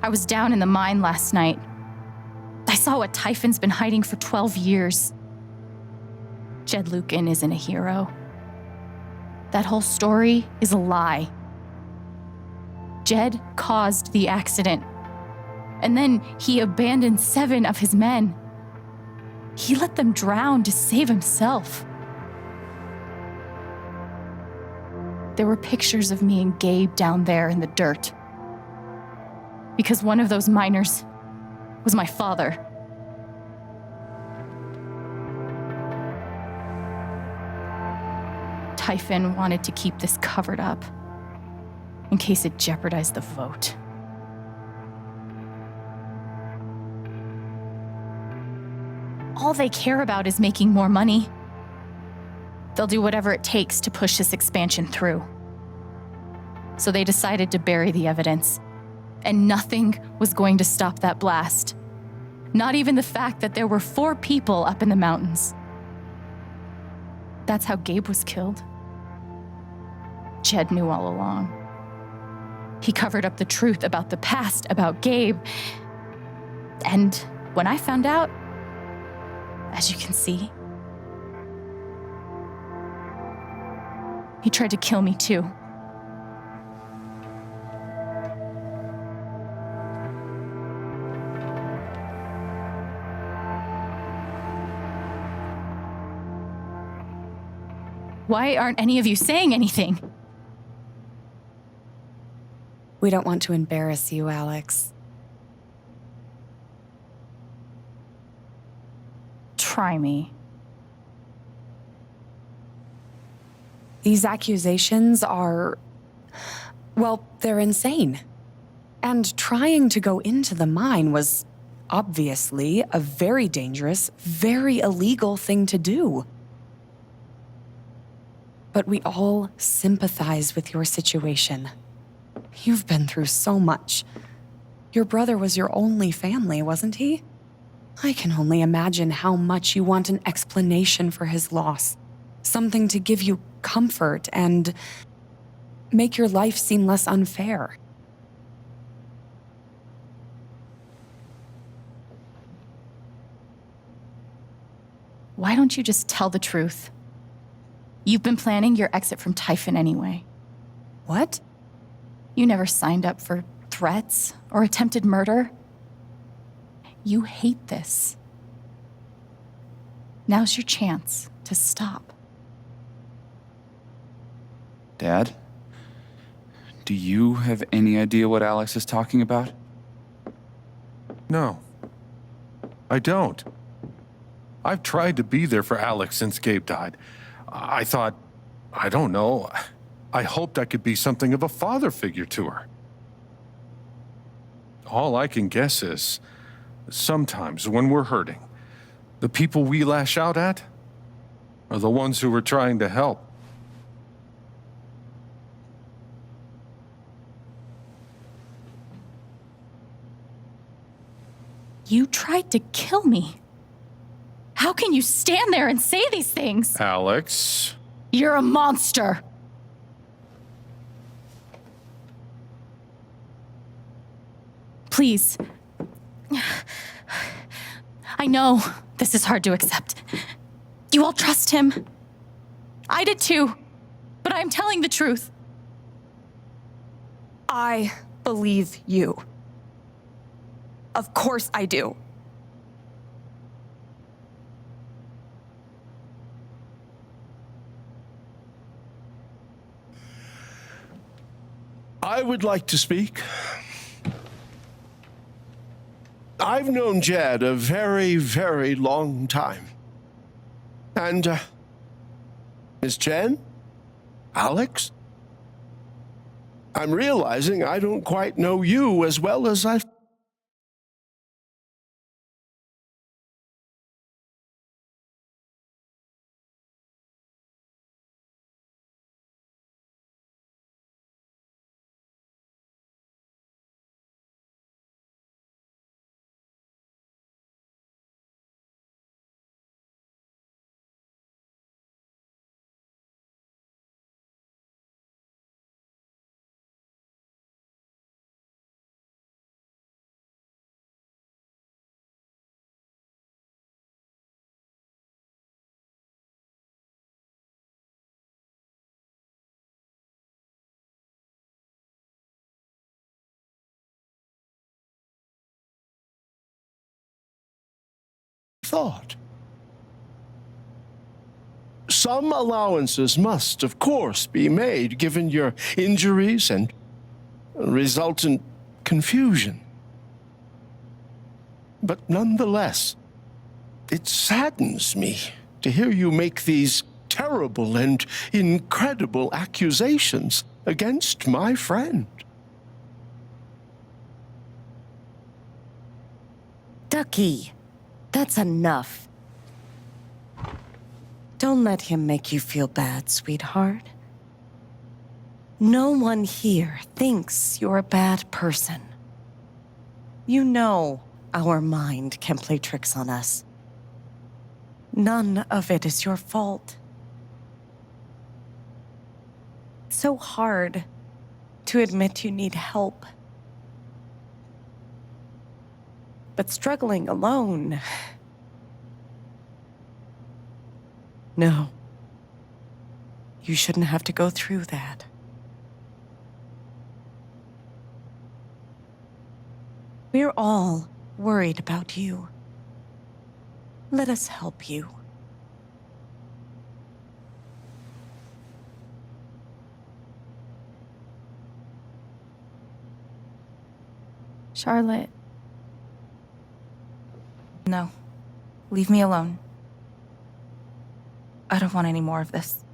I was down in the mine last night. I saw what Typhon's been hiding for 12 years. Jed Lucan isn't a hero. That whole story is a lie. Jed caused the accident, and then he abandoned 7 of his men. He let them drown to save himself. There were pictures of me and Gabe down there in the dirt, because one of those miners was my father. Typhon wanted to keep this covered up in case it jeopardized the vote. All they care about is making more money. They'll do whatever it takes to push this expansion through. So they decided to bury the evidence, and nothing was going to stop that blast. Not even the fact that there were 4 people up in the mountains. That's how Gabe was killed. Jed knew all along. He covered up the truth about the past, about Gabe. And when I found out, as you can see, he tried to kill me too. Why aren't any of you saying anything? We don't want to embarrass you, Alex. Try me. These accusations are, well, they're insane. And trying to go into the mine was obviously a very dangerous, very illegal thing to do. But we all sympathize with your situation. You've been through so much. Your brother was your only family, wasn't he? I can only imagine how much you want an explanation for his loss. Something to give you comfort and make your life seem less unfair. Why don't you just tell the truth? You've been planning your exit from Typhon anyway. What? You never signed up for threats or attempted murder. You hate this. Now's your chance to stop. Dad? Do you have any idea what Alex is talking about? No, I don't. I've tried to be there for Alex since Gabe died. I thought, I don't know, I hoped I could be something of a father figure to her. All I can guess is, sometimes when we're hurting, the people we lash out at are the ones who we're trying to help. You tried to kill me. How can you stand there and say these things? Alex? You're a monster. Please. I know this is hard to accept. You all trust him. I did too, but I'm telling the truth. I believe you. Of course I do. I would like to speak. I've known Jed a very, very long time. And, Miss Jen? Alex? I'm realizing I don't quite know you as well as I thought. Some allowances must, of course, be made given your injuries and resultant confusion. But nonetheless, it saddens me to hear you make these terrible and incredible accusations against my friend. Ducky, that's enough. Don't let him make you feel bad, sweetheart. No one here thinks you're a bad person. You know our mind can play tricks on us. None of it is your fault. It's so hard to admit you need help. But struggling alone... No. You shouldn't have to go through that. We're all worried about you. Let us help you. Charlotte. No. Leave me alone. I don't want any more of this.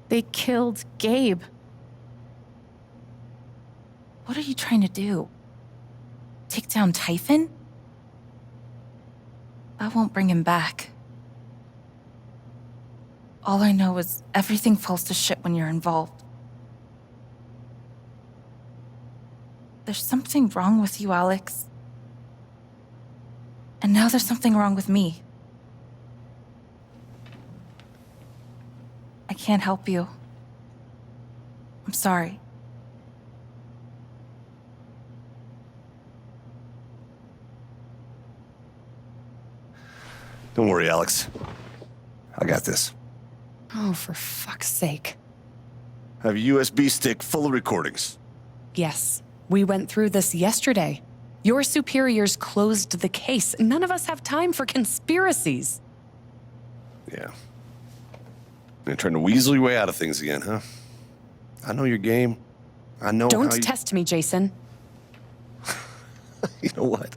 They killed Gabe. What are you trying to do? Take down Typhon? I won't bring him back. All I know is everything falls to shit when you're involved. There's something wrong with you, Alex. And now there's something wrong with me. I can't help you. I'm sorry. Don't worry, Alex. I got this. Oh, for fuck's sake. I have a USB stick full of recordings. Yes, we went through this yesterday. Your superiors closed the case. None of us have time for conspiracies. Yeah. You're trying to weasel your way out of things again, huh? I know your game. I know Don't how you... test me, Jason. You know what?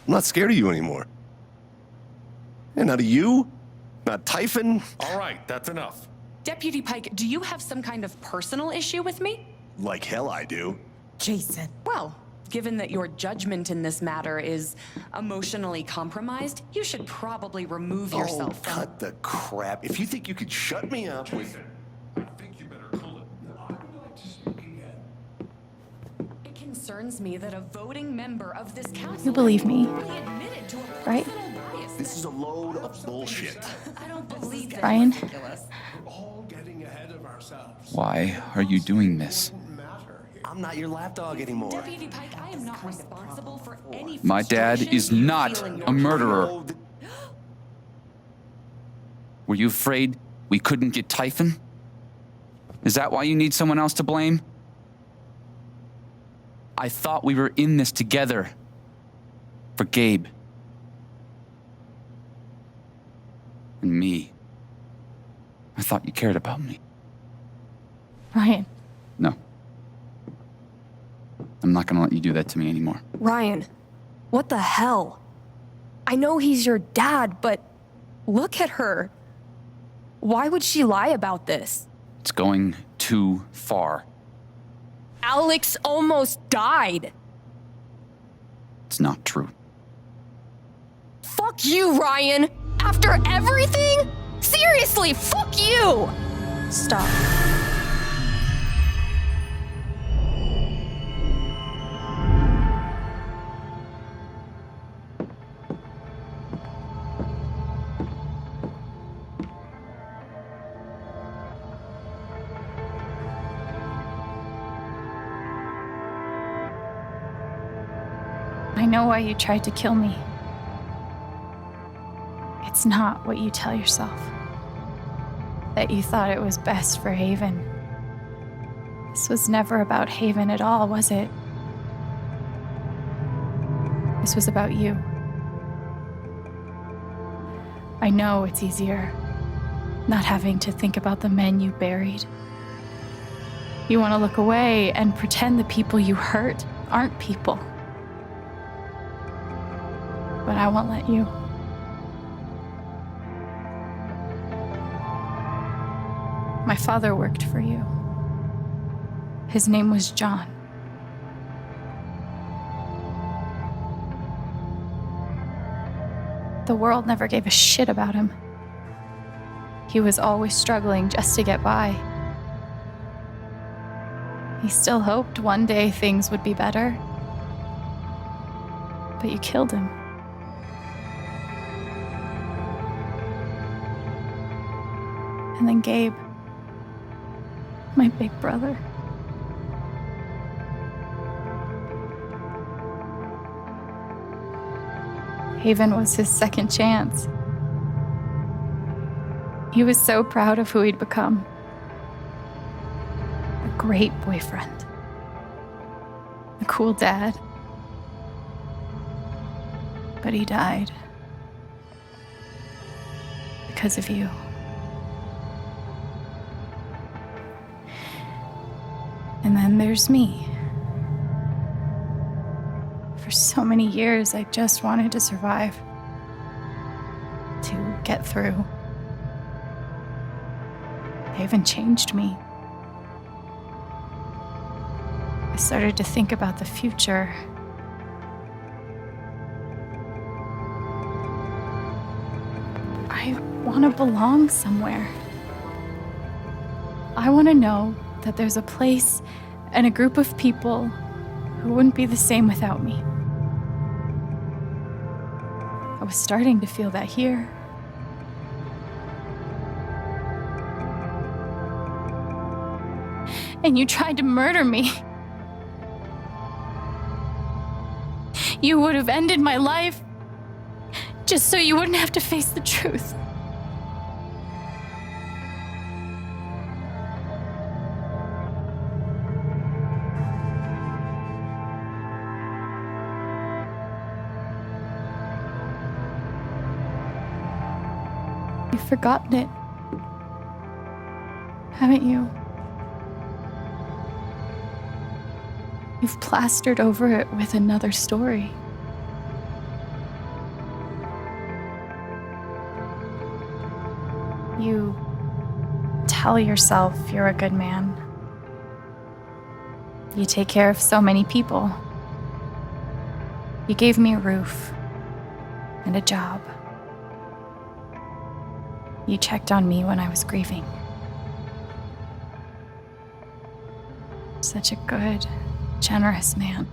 I'm not scared of you anymore. And not of you, not Typhon. All right, that's enough. Deputy Pike, do you have some kind of personal issue with me? Like hell I do. Jason. Well, given that your judgment in this matter is emotionally compromised, you should probably remove yourself from... cut the crap. If you think you could shut me up with... I think you better pull it. I would like to speak again. It concerns me that a voting member of this council... You believe me, admitted to a right? personal bias. This is a load of bullshit. I don't believe that. Ryan? We're all getting ahead of ourselves. Why are you doing this? I'm not your lapdog anymore. Deputy Pike, I am not responsible for any... My dad is not a murderer. Were you afraid we couldn't get Typhon? Is that why you need someone else to blame? I thought we were in this together. For Gabe. And me. I thought you cared about me. Ryan. No. I'm not gonna let you do that to me anymore. Ryan, what the hell? I know he's your dad, but look at her. Why would she lie about this? It's going too far. Alex almost died. It's not true. Fuck you, Ryan. After everything? Seriously, fuck you! Stop. I know why you tried to kill me. It's not what you tell yourself. That you thought it was best for Haven. This was never about Haven at all, was it? This was about you. I know it's easier not having to think about the men you buried. You want to look away and pretend the people you hurt aren't people. But I won't let you. My father worked for you. His name was John. The world never gave a shit about him. He was always struggling just to get by. He still hoped one day things would be better. But you killed him. And then Gabe, my big brother. Haven was his second chance. He was so proud of who he'd become. A great boyfriend. A cool dad. But he died. Because of you. And then there's me. For so many years, I just wanted to survive. To get through. Haven changed me. I started to think about the future. I want to belong somewhere. I want to know that there's a place and a group of people who wouldn't be the same without me. I was starting to feel that here. And you tried to murder me. You would have ended my life just so you wouldn't have to face the truth. You've forgotten it, haven't you? You've plastered over it with another story. You tell yourself you're a good man. You take care of so many people. You gave me a roof and a job. You checked on me when I was grieving. Such a good, generous man.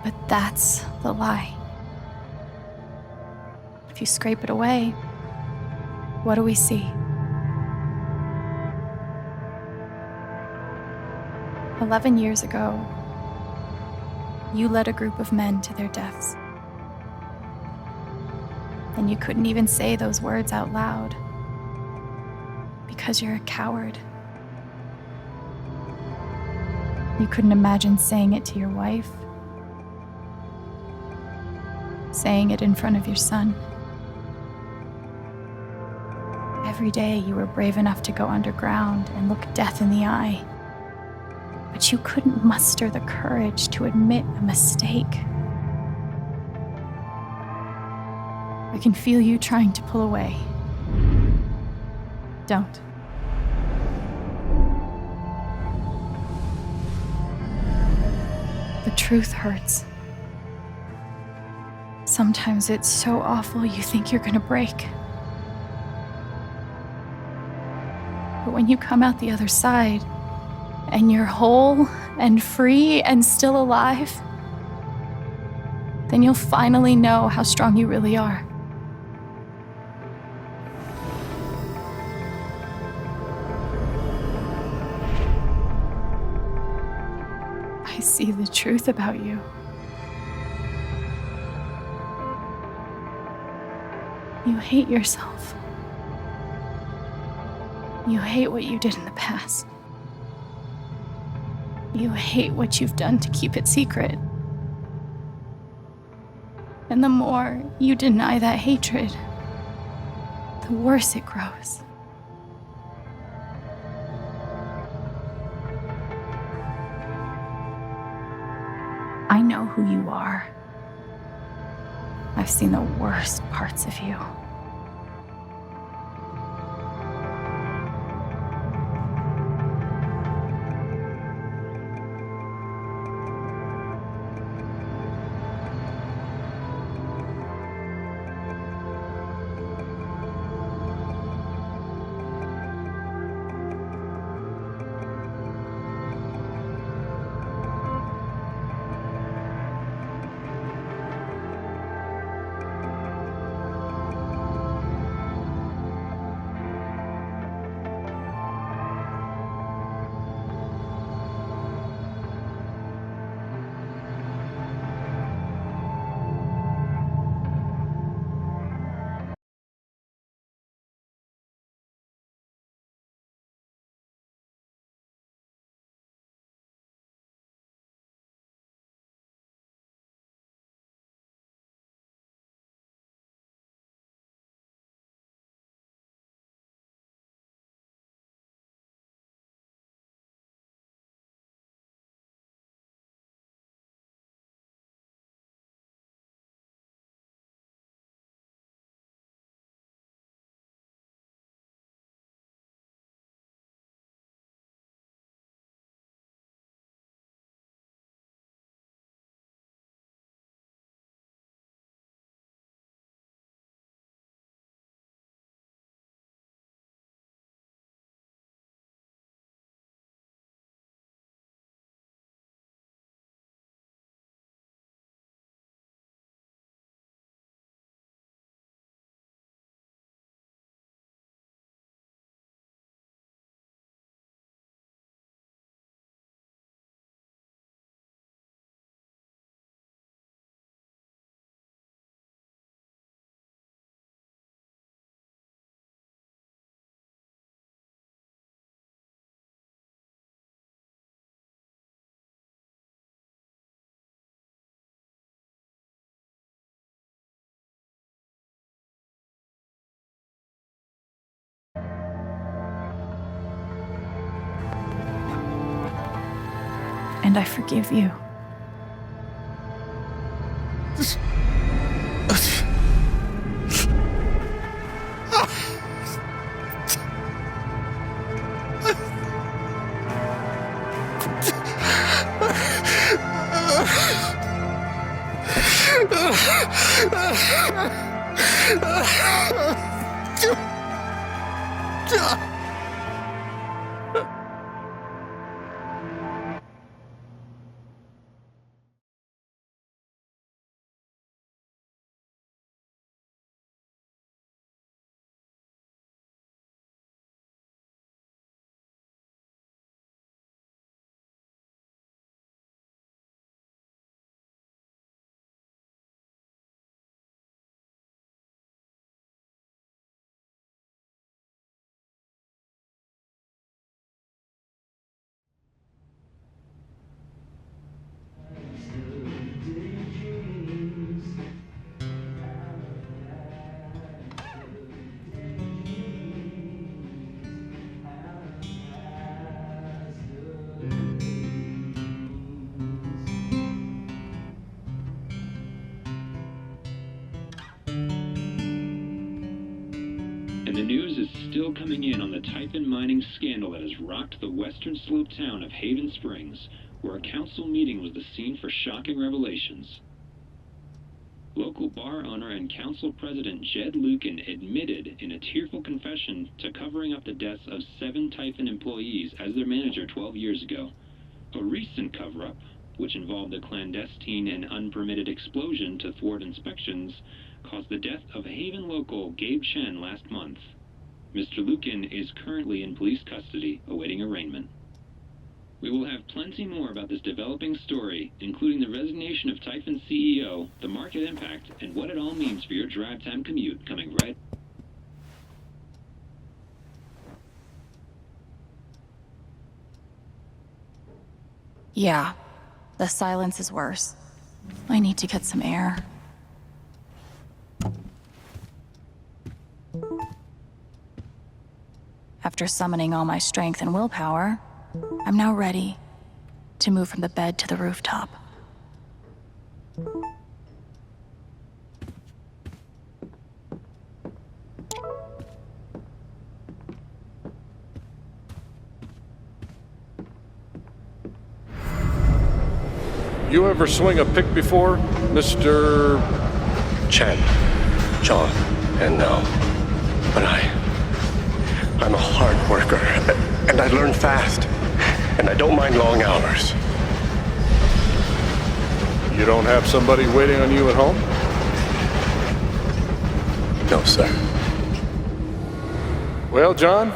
But that's the lie. If you scrape it away, what do we see? 11 years ago, you led a group of men to their deaths. And you couldn't even say those words out loud because you're a coward. You couldn't imagine saying it to your wife, saying it in front of your son. Every day you were brave enough to go underground and look death in the eye, but you couldn't muster the courage to admit a mistake. I can feel you trying to pull away. Don't. The truth hurts. Sometimes it's so awful you think you're gonna break. But when you come out the other side, and you're whole and free and still alive, then you'll finally know how strong you really are. I see the truth about you. You hate yourself. You hate what you did in the past. You You hate what you've done to keep it secret. And the more you deny that hatred, the worse it grows. I know who you are. I've seen the worst parts of you. And I forgive you. And the news is still coming in on the Typhon mining scandal that has rocked the western slope town of Haven Springs, where a council meeting was the scene for shocking revelations. Local bar owner and council president Jed Lucan admitted in a tearful confession to covering up the deaths of 7 Typhon employees as their manager 12 years ago. A recent cover-up, which involved a clandestine and unpermitted explosion to thwart inspections, caused the death of Haven local Gabe Chen last month. Mr. Lucan is currently in police custody, awaiting arraignment. We will have plenty more about this developing story, including the resignation of Typhon CEO, the market impact, and what it all means for your drive time commute, coming right. Yeah, the silence is worse. I need to get some air. After summoning all my strength and willpower, I'm now ready to move from the bed to the rooftop. You ever swing a pick before, Mr. Chen, John, and no. But I'm a hard worker, and I learn fast, and I don't mind long hours. You don't have somebody waiting on you at home? No, sir. Well, John,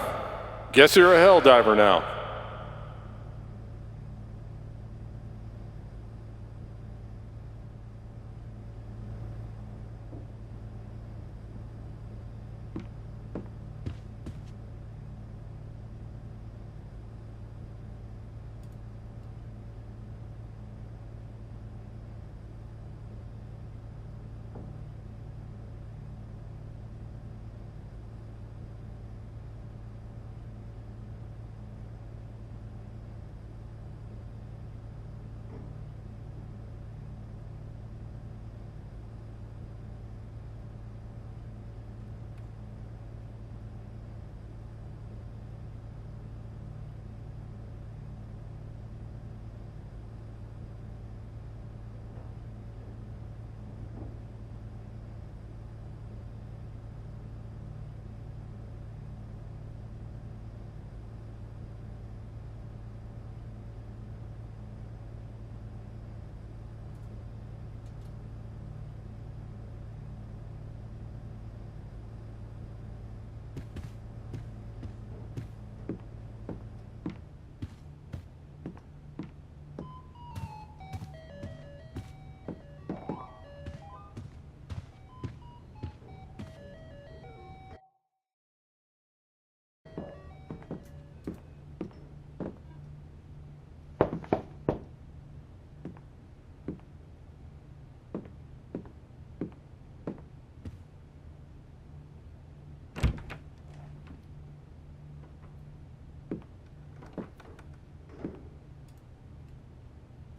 guess you're a hell diver now.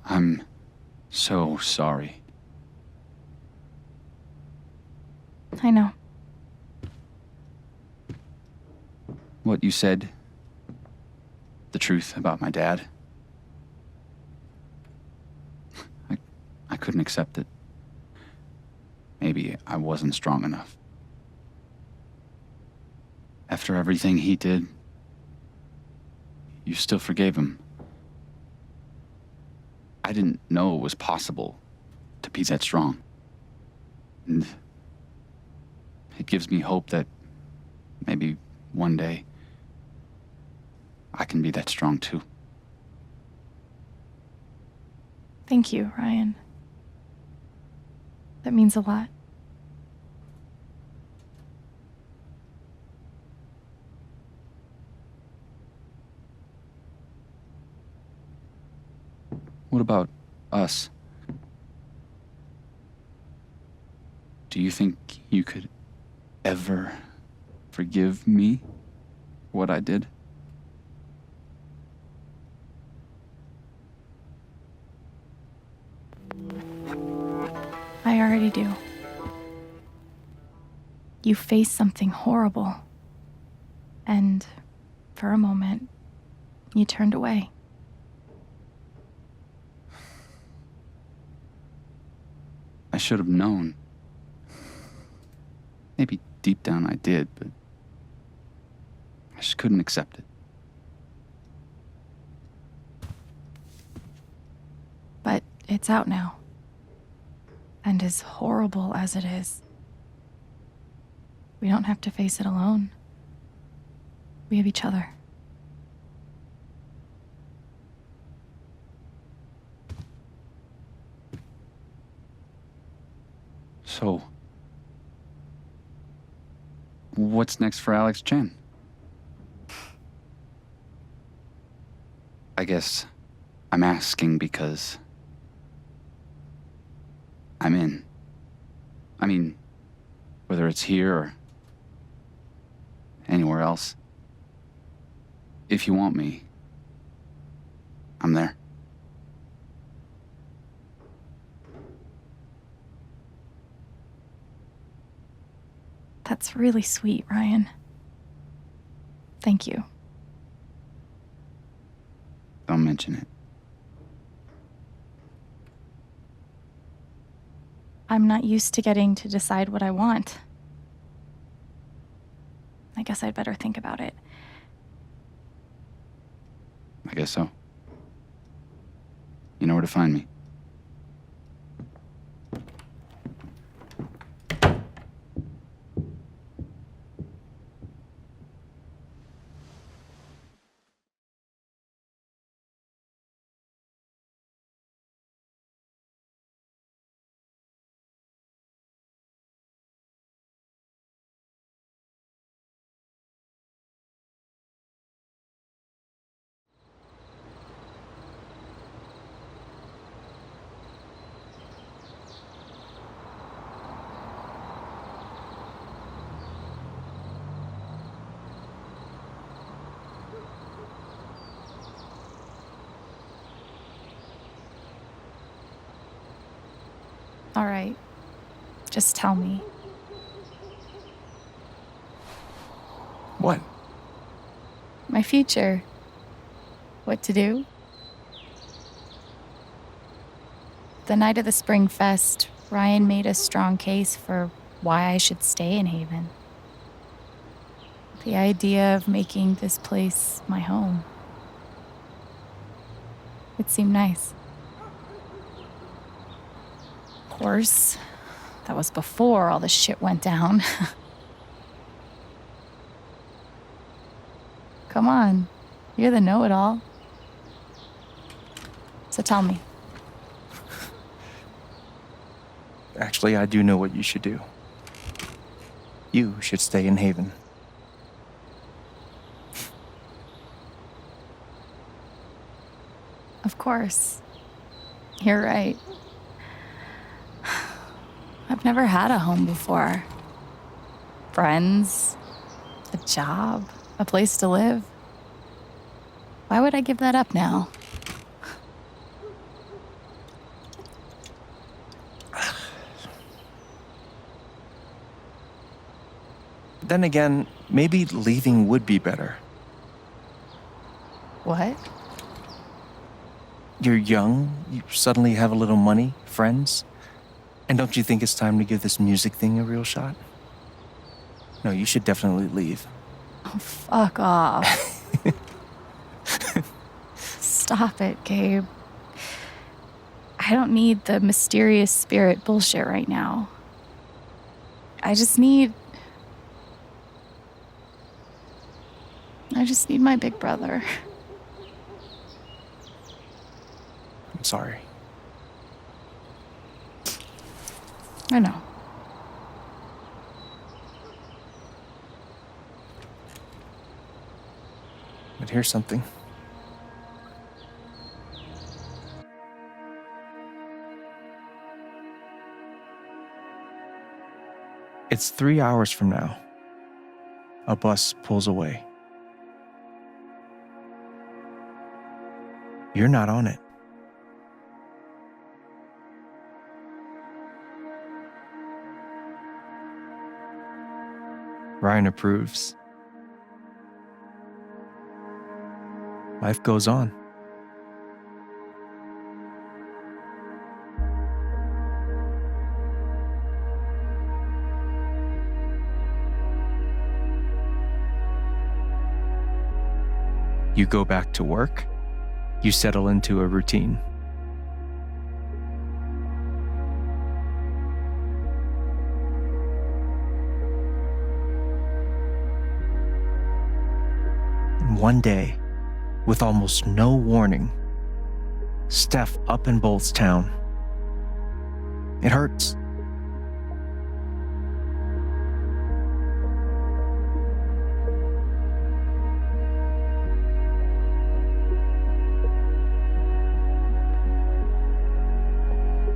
I'm so sorry. I know. What you said, the truth about my dad, I couldn't accept it. Maybe I wasn't strong enough. After everything he did, you still forgave him. I didn't know it was possible to be that strong. And it gives me hope that maybe one day I can be that strong too. Thank you, Ryan. That means a lot. What about us? Do you think you could ever forgive me for what I did? I already do. You faced something horrible. And for a moment, you turned away. I should have known. Maybe deep down I did, but I just couldn't accept it. But it's out now. And as horrible as it is, we don't have to face it alone. We have each other. So, what's next for Alex Chen? I guess I'm asking because I'm in. I mean, whether it's here or anywhere else, if you want me, I'm there. That's really sweet, Ryan. Thank you. Don't mention it. I'm not used to getting to decide what I want. I guess I'd better think about it. I guess so. You know where to find me. All right. Just tell me. What? My future. What to do? The night of the Spring Fest, Ryan made a strong case for why I should stay in Haven. The idea of making this place my home. It seemed nice. Of course, that was before all the shit went down. Come on, you're the know-it-all. So tell me. Actually, I do know what you should do. You should stay in Haven. Of course. You're right. I've never had a home before. Friends, a job, a place to live. Why would I give that up now? Then again, maybe leaving would be better. What? You're young, you suddenly have a little money, friends. And don't you think it's time to give this music thing a real shot? No, you should definitely leave. Oh, fuck off. Stop it, Gabe. I don't need the mysterious spirit bullshit right now. I just need my big brother. I'm sorry. I know. But here's something. It's 3 hours from now. A bus pulls away. You're not on it. Ryan approves. Life goes on. You go back to work. You settle into a routine. And one day, with almost no warning, Steph up and bolts town. It hurts.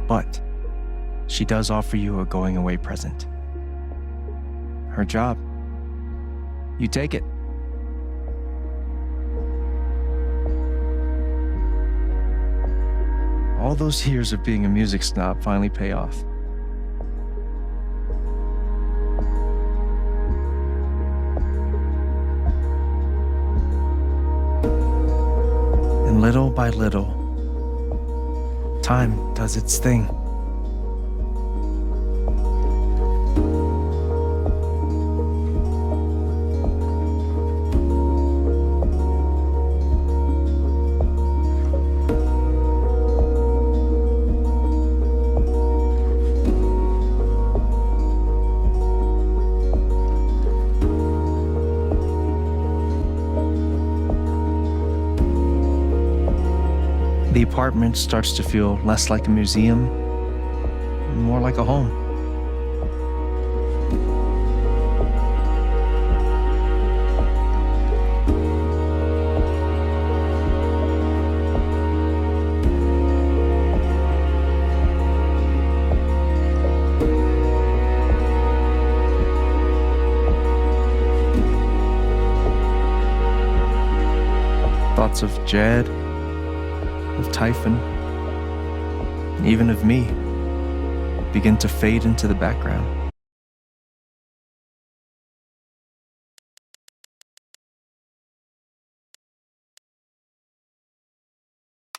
But she does offer you a going away present. Her job. You take it. All those years of being a music snob finally pay off. And little by little, time does its thing. The apartment starts to feel less like a museum, and more like a home. Thoughts of Jed, of Typhon, and even of me begin to fade into the background.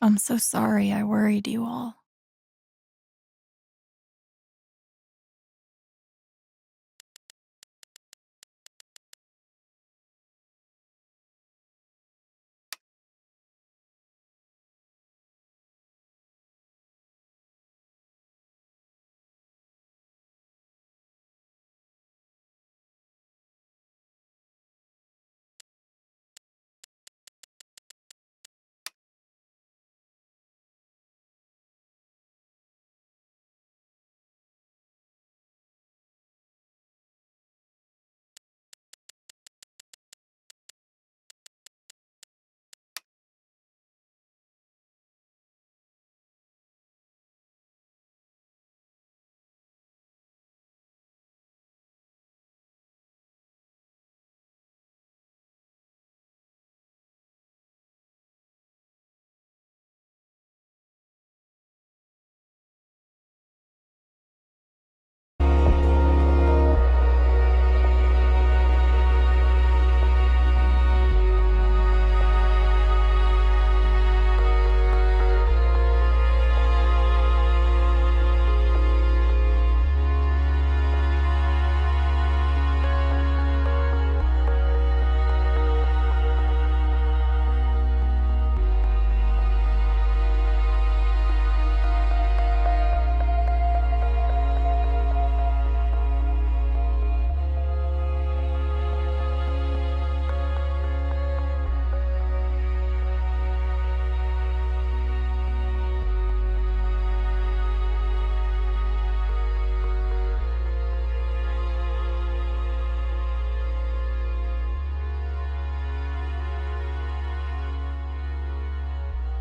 I'm so sorry I worried you all.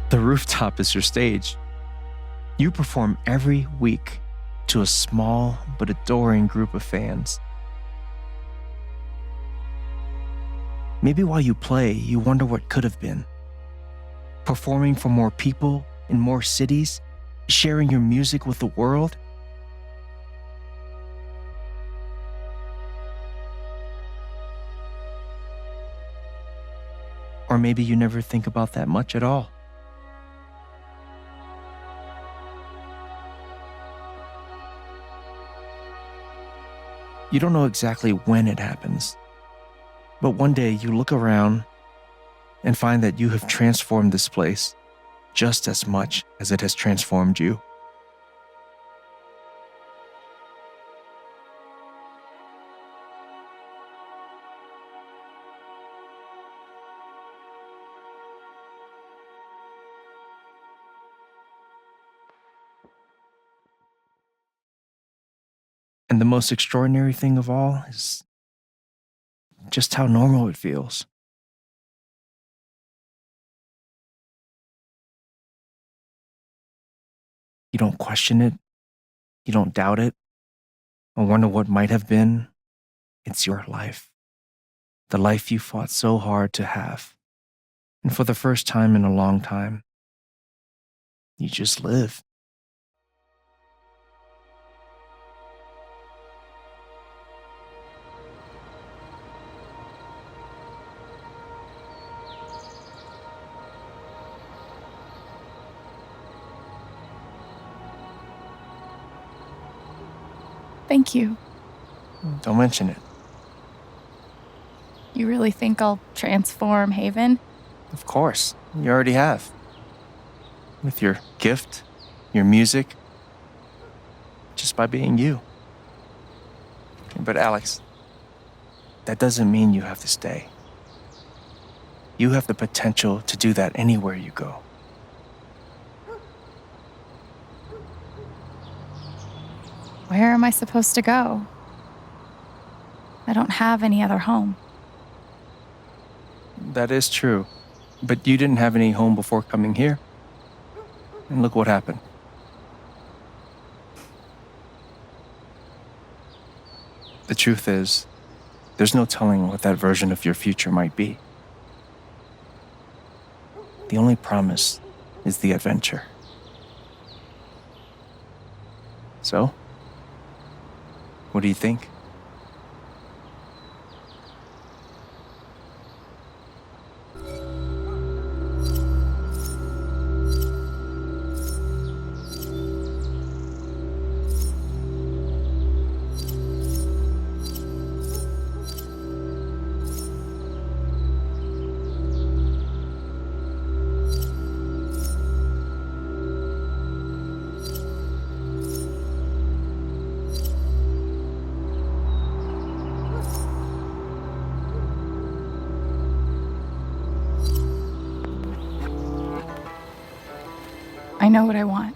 The rooftop is your stage. You perform every week to a small but adoring group of fans. Maybe while you play, you wonder what could have been. Performing for more people in more cities, sharing your music with the world. Or maybe you never think about that much at all. You don't know exactly when it happens, but one day you look around and find that you have transformed this place just as much as it has transformed you. And the most extraordinary thing of all is just how normal it feels. You don't question it. You don't doubt it or wonder what might have been. It's your life. The life you fought so hard to have. And for the first time in a long time, you just live. Thank you. Don't mention it. You really think I'll transform Haven? Of course, you already have. With your gift, your music, just by being you. But Alex, that doesn't mean you have to stay. You have the potential to do that anywhere you go. Where am I supposed to go? I don't have any other home. That is true. But you didn't have any home before coming here. And look what happened. The truth is, there's no telling what that version of your future might be. The only promise is the adventure. So, what do you think? I know what I want.